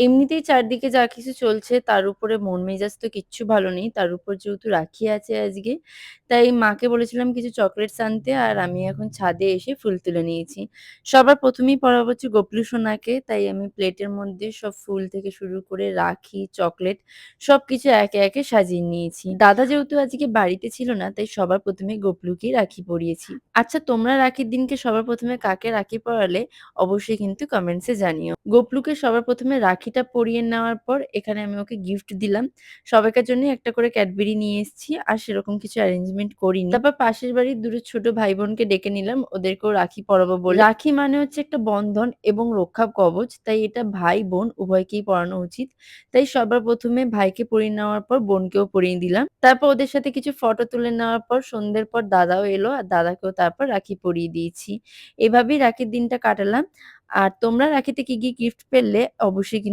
এমনিতেই চারদিকে যা কিছু চলছে তার উপরে মন মেজাজ তো কিচ্ছু ভালো নেই। তার উপর যেহেতু রাখি আছে আজকে, তাই মাকে বলেছিলাম কিছু চকোলেটস আনতে আর আমি এখন ছাদে এসে ফুল তুলে নিয়েছি। সবার ১ম এই পড়াবো হচ্ছে গপলু সোনাকে, তাই আমি প্লেটের মধ্যে সব ফুল থেকে শুরু করে রাখি, চকলেট সবকিছু একে, একে সাজিয়ে নিয়েছি। দাদা যেহেতু আজকে বাড়িতে ছিল না, তাই সবার ১ম এ গপলুকেই রাখি পরিয়েছি। আচ্ছা তোমরা রাখির দিনকে সবার ১ম এ কাকে রাখি পরালে? অবশ্যই কিন্তু কমেন্টস এ জানিও। গপলুকে সবার ১ম এ রাখিটা পরিয়ে নেওয়ার পর এখানে আমি ওকে গিফট দিলাম। সবাইকার জন্যই একটা করে ক্যাডবেরি নিয়ে এসেছি। আর সেরকম কিছু অ্যারেঞ্জমেন্ট করিনি। তারপর পাশের বাড়ির দুটো ছোট ভাই-বোনকে ডেকে নিলাম। ওদেরকেও রাখি পরাবো বলে। রাখি মানে হচ্ছে একটা বন্ধন এবং রক্ষা কবচ। তাই এটা ভাই-বোন উভয়কেই পরানো উচিত। তাই সবার ১ম এ ভাইকে পরিয়ে নেওয়ার পর বোনকেও পরিয়ে দিলাম। তারপর ওদের সাথে কিছু ফটো তুলে নেওয়ার পর সন্ধ্যের পর দাদাও এলো আর দাদাকেও তারপর রাখি পরিয়ে দিয়েছি। এভাবেই রাখির দিনটা কাটালাম। আর তোমরা রাখিতে কি, কি গিফট পেলে অবশ্যই কিন্তু